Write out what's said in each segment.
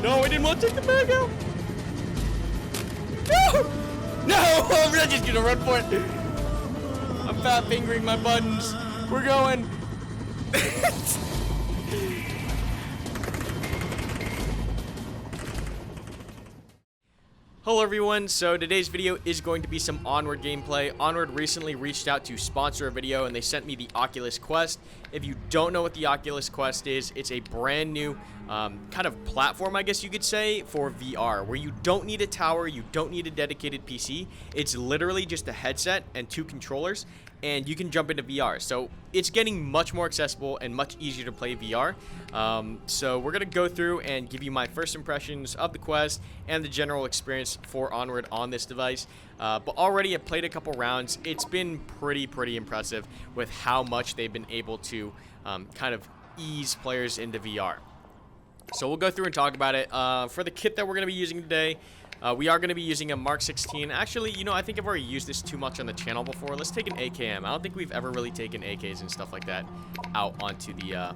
No, I didn't want to take the bag out. No! No! I'm just gonna run for it. I'm fat fingering my buttons. We're going. Hello everyone, so today's video is going to be some Onward gameplay. Onward recently reached out to sponsor a video and they sent me the Oculus Quest. If you don't know what the Oculus Quest is, it's a brand new kind of platform, I guess you could say, for VR, where you don't need a tower, you don't need a dedicated PC. It's literally just a headset and 2 controllers, and you can jump into VR. So it's getting much more accessible and much easier to play VR. So we're gonna go through and give you my first impressions of the Quest and the general experience for Onward on this device. But already I've played a couple rounds. It's been pretty impressive with how much they've been able to kind of ease players into VR. So we'll go through and talk about it. For the kit that we're gonna be using today, we are going to be using a Mark 16. Actually, you know, I think I've already used this too much on the channel before. Let's take an AKM. I don't think we've ever really taken AKs and stuff like that out onto the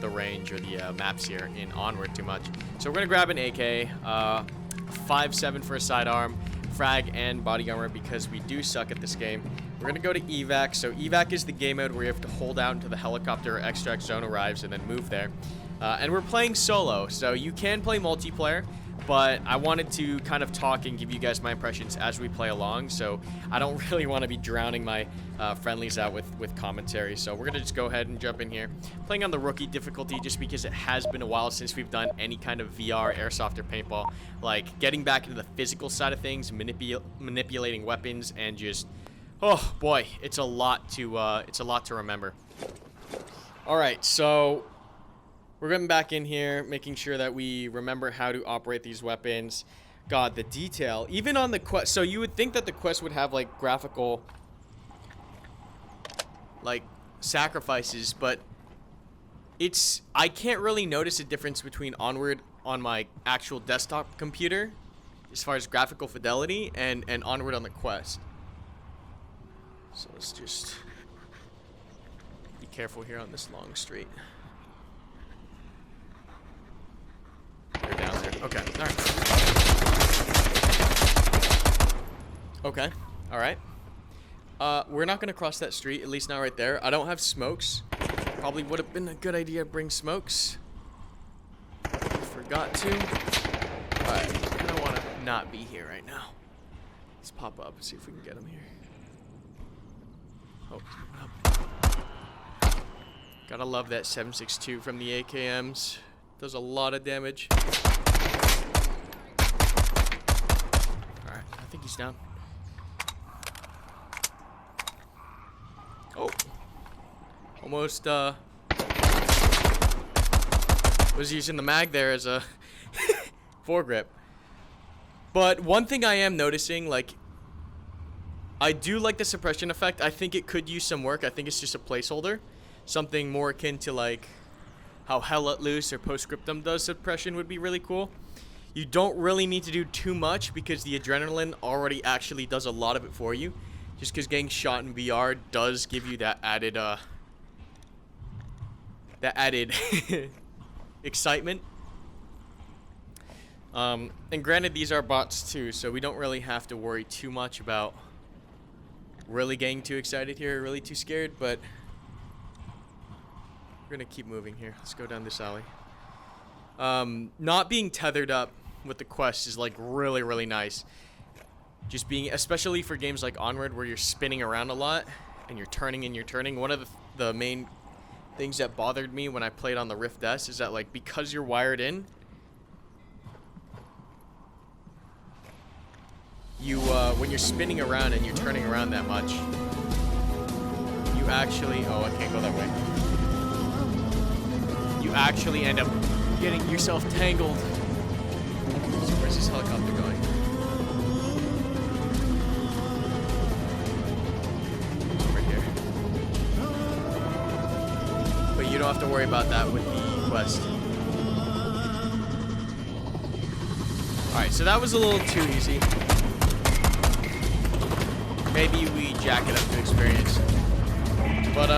range or the maps here in Onward too much. So we're going to grab an AK, 5.7 for a sidearm, frag, and body armor because we do suck at this game. We're going to go to evac. So evac is the game mode where you have to hold out until the helicopter or extract zone arrives and then move there. And we're playing solo, so you can play multiplayer, but I wanted to kind of talk and give you guys my impressions as we play along, so I don't really want to be drowning my friendlies out with commentary. So we're going to just go ahead and jump in here. Playing on the rookie difficulty just because it has been a while since we've done any kind of VR, airsoft, or paintball. Like, getting back into the physical side of things, manipulating weapons, and just, oh boy, it's a lot to remember. Alright, so we're getting back in here, making sure that we remember how to operate these weapons. God, the detail. Even on the Quest. So you would think that the Quest would have, like, graphical, like, sacrifices, but it's... I can't really notice a difference between Onward on my actual desktop computer, as far as graphical fidelity, and Onward on the Quest. So let's just be careful here on this long street. They're down there. Okay, alright. Okay, alright. We're not gonna cross that street, at least not right there. I don't have smokes. Probably would have been a good idea to bring smokes. Forgot to. Alright, I don't want to not be here right now. Let's pop up and see if we can get him here. Oh, up. Gotta love that 7.62 from the AKMs. Does a lot of damage. Alright, I think he's down. Oh. Almost, was using the mag there as a foregrip. But one thing I am noticing, like, I do like the suppression effect. I think it could use some work. I think it's just a placeholder. Something more akin to, like, how Hell Let Loose or Postscriptum does suppression would be really cool. You don't really need to do too much because the adrenaline already actually does a lot of it for you. Just because getting shot in VR does give you that added excitement. And granted, these are bots too, so we don't really have to worry too much about really getting too excited here, or really too scared, but we're gonna keep moving here. Let's go down this alley. Not being tethered up with the Quest is, like, really nice. Just being, especially for games like Onward where you're spinning around a lot and you're turning and you're turning. One of the main things that bothered me when I played on the Rift S is that, like, because you're wired in, you when you're spinning around and you're turning around that much, you actually, oh, I can't go that way. You actually end up getting yourself tangled. So where's this helicopter going? Right here. But you don't have to worry about that with the Quest. Alright, so that was a little too easy. Maybe we jack it up to experience. But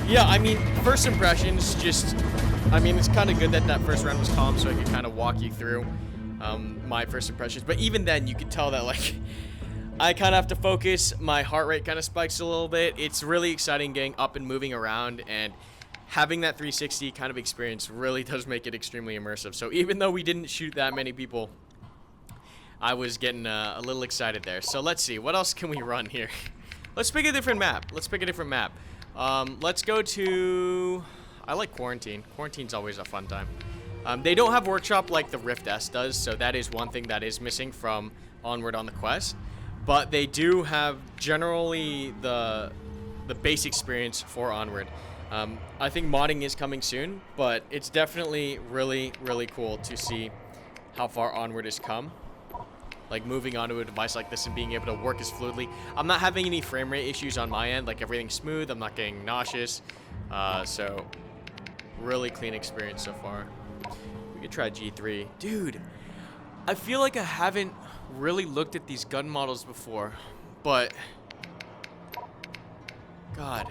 Yeah, I mean, first impressions, just, I mean, it's kind of good that that first round was calm, so I could kind of walk you through my first impressions. But even then, you could tell that, like, I kind of have to focus. My heart rate kind of spikes a little bit. It's really exciting getting up and moving around, and having that 360 kind of experience really does make it extremely immersive. So even though we didn't shoot that many people, I was getting a little excited there. So let's see, what else can we run here? Let's pick a different map. Let's pick a different map. Let's go to, I like Quarantine. Quarantine's always a fun time. They don't have Workshop like the Rift S does, so that is one thing that is missing from Onward on the Quest. But they do have generally the base experience for Onward. I think modding is coming soon, but it's definitely really, really cool to see how far Onward has come. Like moving onto a device like this and being able to work as fluidly. I'm not having any frame rate issues on my end, like everything's smooth, I'm not getting nauseous. So really clean experience so far. We could try G3. Dude, I feel like I haven't really looked at these gun models before, but God,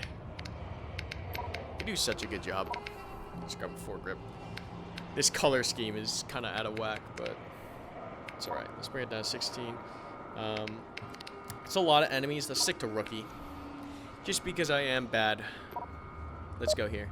they do such a good job. Let's grab a foregrip. This color scheme is kind of out of whack, but it's alright. Let's bring it down to 16. It's a lot of enemies. Let's stick to rookie. Just because I am bad. Let's go here.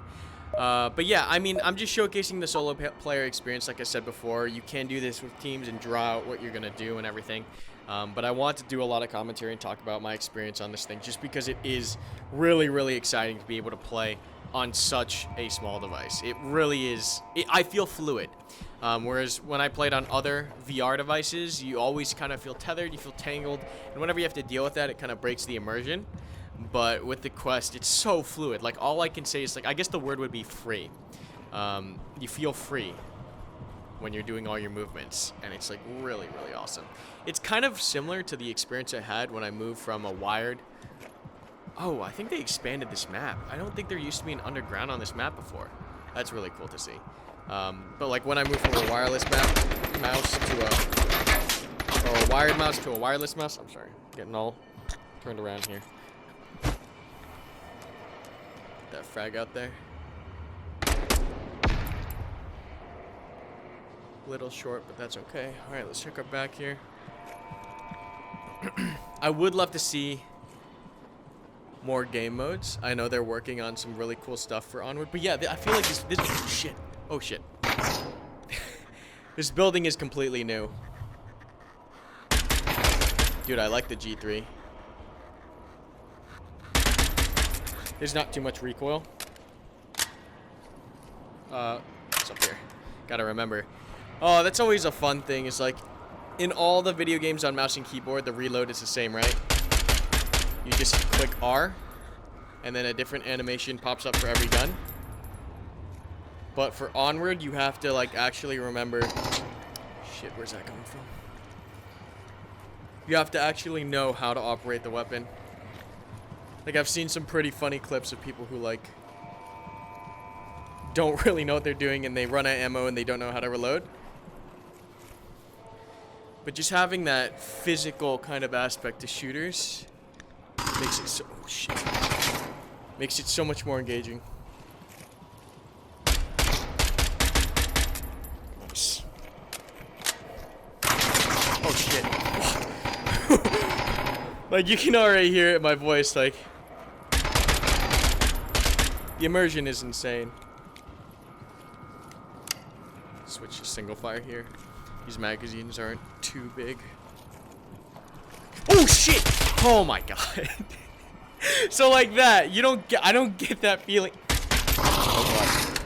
But yeah, I mean, I'm just showcasing the solo player experience. Like I said before, you can do this with teams and draw out what you're going to do and everything. But I want to do a lot of commentary and talk about my experience on this thing, just because it is really, really exciting to be able to play on such a small device. It really is. I feel fluid. Whereas when I played on other VR devices, you always kind of feel tethered, you feel tangled, and whenever you have to deal with that, it kind of breaks the immersion. But with the Quest, it's so fluid. Like, all I can say is, like, I guess the word would be free. You feel free when you're doing all your movements, and it's, like, really, really awesome. It's kind of similar to the experience I had when I moved from a wired... Oh, I think they expanded this map. I don't think there used to be an underground on this map before. That's really cool to see. But like when I moved from a wireless mouse to a wired mouse to a wireless mouse, I'm sorry, getting all turned around here. That frag out there. Little short, but that's okay. All right, let's check our back here. I would love to see more game modes. I know they're working on some really cool stuff for Onward, but yeah, I feel like this shit. Oh shit. This building is completely new. Dude, I like the G3. There's not too much recoil. What's up here? Gotta remember. Oh, that's always a fun thing. It's like, in all the video games on mouse and keyboard, the reload is the same, right? You just click R, and then a different animation pops up for every gun. But for Onward, you have to, like, actually remember... Shit, where's that coming from? You have to actually know how to operate the weapon. Like, I've seen some pretty funny clips of people who, like, don't really know what they're doing, and they run out of ammo and they don't know how to reload. But just having that physical kind of aspect to shooters makes it so... Oh, shit. Makes it so much more engaging. Nice. Oh, shit. Like, you can already hear it in my voice, like... The immersion is insane. Switch to single fire here. These magazines aren't too big. Oh, shit! Oh, my God. So like that, I don't get that feeling. Oh, God.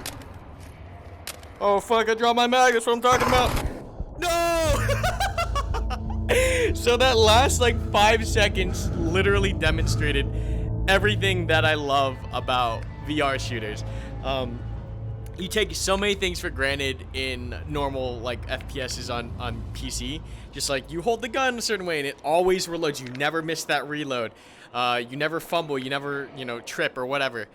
Oh, fuck, I dropped my mag, that's what I'm talking about. No! So that last, like, 5 seconds literally demonstrated everything that I love about VR shooters. You take so many things for granted in normal, like, FPSs on PC. Just like, you hold the gun a certain way and it always reloads. You never miss that reload. You never fumble, you never, trip or whatever.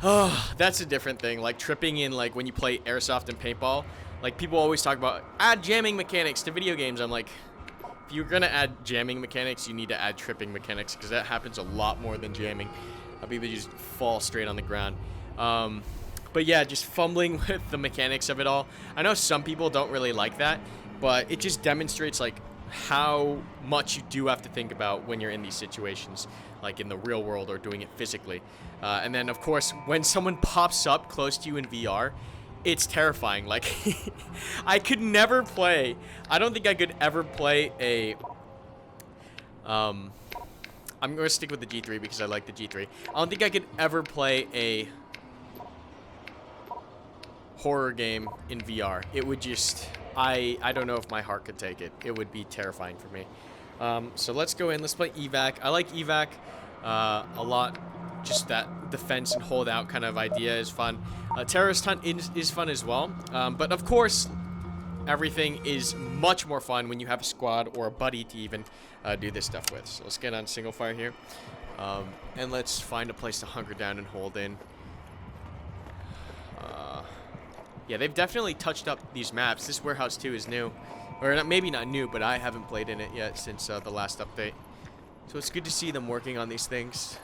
Oh, that's a different thing. Like, tripping in, like, when you play airsoft and paintball. Like, people always talk about, add jamming mechanics to video games. I'm like, if you're gonna add jamming mechanics, you need to add tripping mechanics, because that happens a lot more than jamming. People just fall straight on the ground. But yeah, just fumbling with the mechanics of it all. I know some people don't really like that, but it just demonstrates like how much you do have to think about when you're in these situations, like in the real world or doing it physically. And then of course, when someone pops up close to you in VR, it's terrifying. Like, I could never play. I don't think I could ever play a. I'm gonna stick with the G3 because I like the G3. I don't think I could ever play a horror game in VR. It would just, I don't know if my heart could take it. It would be terrifying for me. So let's go in. Let's play evac. I like evac a lot. Just that defense and hold out kind of idea is fun. Terrorist hunt is fun as well. But of course, everything is much more fun when you have a squad or a buddy to even do this stuff with. So let's get on single fire here. And let's find a place to hunker down and hold in. Yeah, they've definitely touched up these maps. This Warehouse 2 is new. Or not, maybe not new, but I haven't played in it yet since the last update. So it's good to see them working on these things.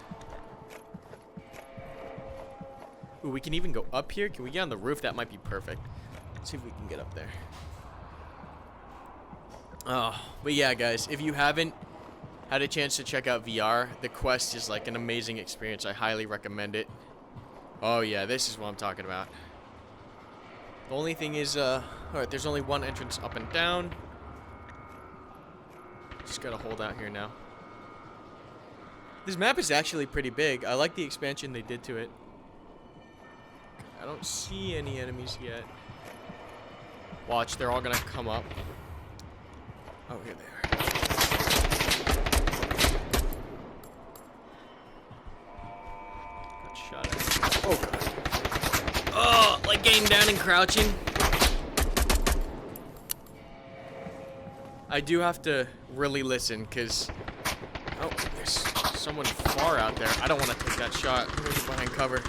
Ooh, we can even go up here. Can we get on the roof? That might be perfect. Let's see if we can get up there. But yeah, guys, if you haven't had a chance to check out VR, the Quest is like an amazing experience. I highly recommend it. Oh yeah, this is what I'm talking about. The only thing is, alright, there's only one entrance up and down. Just gotta hold out here now. This map is actually pretty big. I like the expansion they did to it. I don't see any enemies yet. Watch, they're all gonna come up. Oh, here they are. Got shot at. Oh, God. Oh, like getting down and crouching. I do have to really listen, because... Oh, there's someone far out there. I don't want to take that shot. I'm going to get behind cover.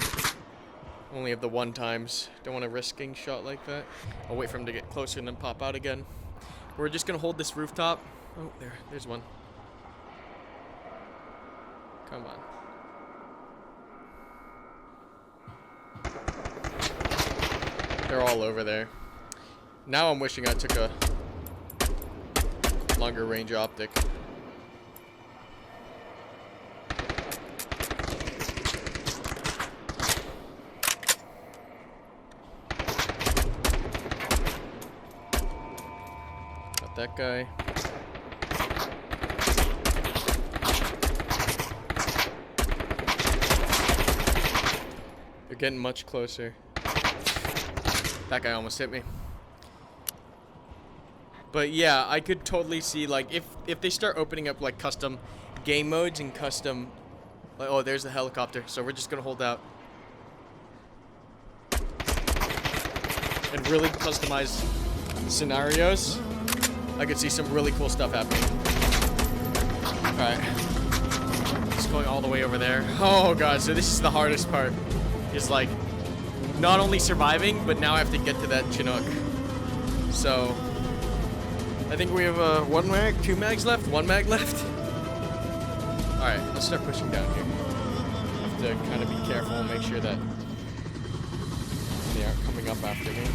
Only have the one times. Don't want to risk getting shot like that. I'll wait for him to get closer and then pop out again. We're just going to hold this rooftop. Oh, there's one. Come on. They're all over there. Now I'm wishing I took a longer range optic. Got that guy. They're getting much closer. That guy almost hit me. But yeah, I could totally see, like, if they start opening up, like, custom game modes and custom... Like, oh, there's the helicopter. So we're just gonna hold out. And really customize scenarios. I could see some really cool stuff happening. Alright. Just going all the way over there. Oh, God. So this is the hardest part. Is, like... not only surviving, but now I have to get to that Chinook. So, I think we have one mag, two mags left, one mag left. Alright, let's start pushing down here. I have to kind of be careful and make sure that they aren't coming up after me.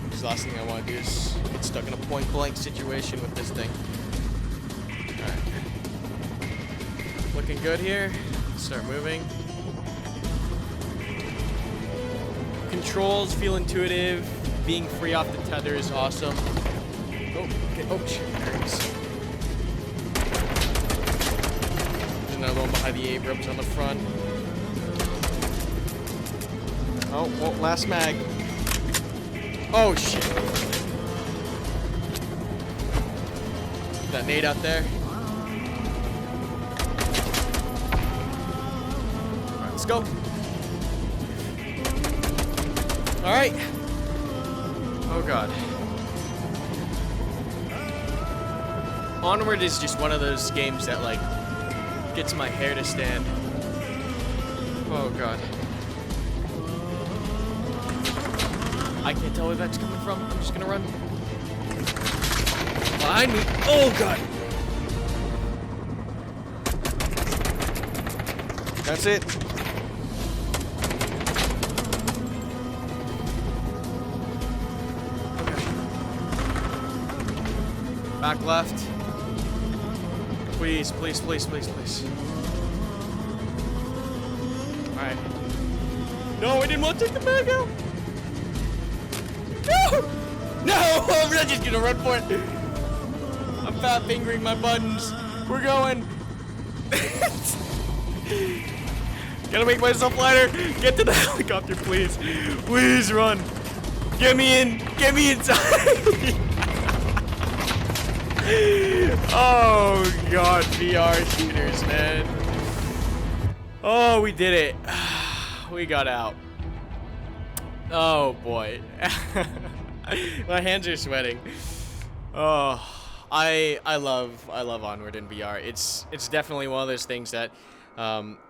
Because the last thing I want to do is get stuck in a point-blank situation with this thing. Alright. Looking good here. Let's start moving. Controls feel intuitive. Being free off the tether is awesome. Oh, okay. Oh shit, there he is. There's another one behind the Abrams on the front. Oh, well, last mag. Oh shit. That nade out there. Alright, let's go. Alright. Oh, God. Onward is just one of those games that, like, gets my hair to stand. Oh, God. I can't tell where that's coming from. I'm just gonna run. Behind me. Oh, God. That's it. Back left. Please, please, please, please, please. Alright. No, I didn't want to take the bag out. No! No! I'm not just gonna run for it. I'm fat fingering my buttons. We're going. Gotta make myself lighter. Get to the helicopter, please. Please run. Get me in. Get me inside. Oh god, VR shooters, man. Oh, we did it. We got out. Oh boy. My hands are sweating. Oh, I love Onward in VR. It's definitely one of those things that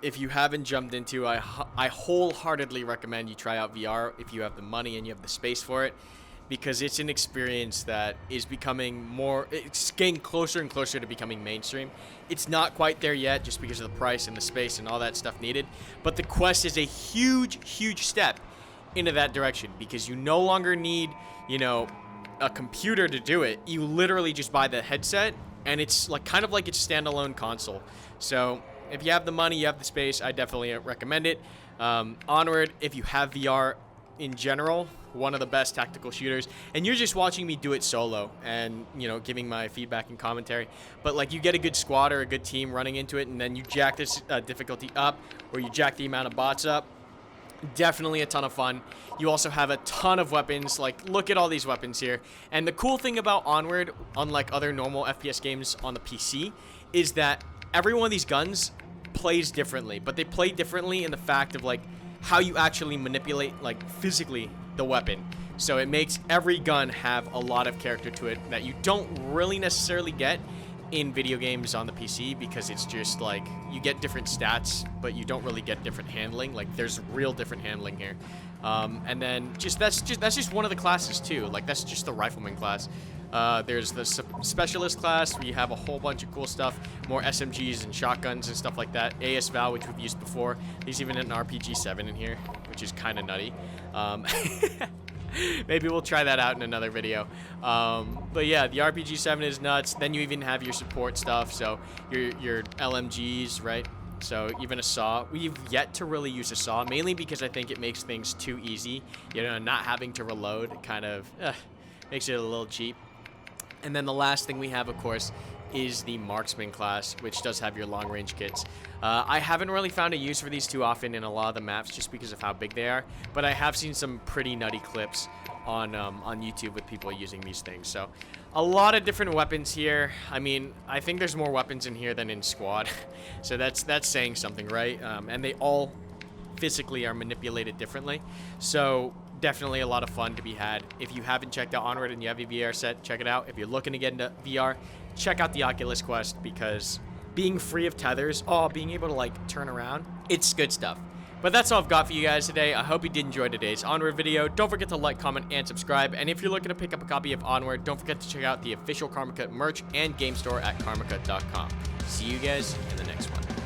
if you haven't jumped into, I wholeheartedly recommend you try out VR if you have the money and you have the space for it, because it's an experience that is becoming it's getting closer and closer to becoming mainstream. It's not quite there yet just because of the price and the space and all that stuff needed, but the Quest is a huge step into that direction, because you no longer need, you know, a computer to do it. You literally just buy the headset, and it's like kind of like its standalone console. So if you have the money, you have the space, I definitely recommend it. Onward, if you have VR in general, one of the best tactical shooters, and you're just watching me do it solo and, you know, giving my feedback and commentary, but like you get a good squad or a good team running into it, and then you jack this difficulty up, or you jack the amount of bots up. Definitely a ton of fun. You also have a ton of weapons. Like, look at all these weapons here. And the cool thing about Onward, unlike other normal FPS games on the PC, is that every one of these guns plays differently, but they play differently in the fact of like how you actually manipulate, like, physically the weapon. So it makes every gun have a lot of character to it that you don't really necessarily get in video games on the PC, because it's just like you get different stats, but you don't really get different handling. Like, there's real different handling here. And then that's just one of the classes too. Like, that's just the rifleman class. There's the specialist class where you have a whole bunch of cool stuff, more SMGs and shotguns and stuff like that. AS Val, which we've used before. There's even an RPG-7 in here, which is kind of nutty. Maybe we'll try that out in another video. But yeah, the RPG-7 is nuts. Then you even have your support stuff, so your LMGs, right? So even a saw. We've yet to really use a saw, mainly because I think it makes things too easy. You know, not having to reload kind of makes it a little cheap. And then the last thing we have, of course, is the marksman class, which does have your long range kits. I haven't really found a use for these too often in a lot of the maps just because of how big they are, but I have seen some pretty nutty clips on YouTube with people using these things. So a lot of different weapons here. I mean, I think there's more weapons in here than in squad. So that's saying something, right? And they all physically are manipulated differently. So definitely a lot of fun to be had. If you haven't checked out Onward and you have a VR set, check it out. If you're looking to get into VR, check out the Oculus Quest, because being free of tethers, being able to like turn around, it's good stuff. But that's all I've got for you guys today. I hope you did enjoy today's Onward video. Don't forget to like, comment, and subscribe. And if you're looking to pick up a copy of Onward, don't forget to check out the official Karmakut merch and game store at karmakut.com. See you guys in the next one.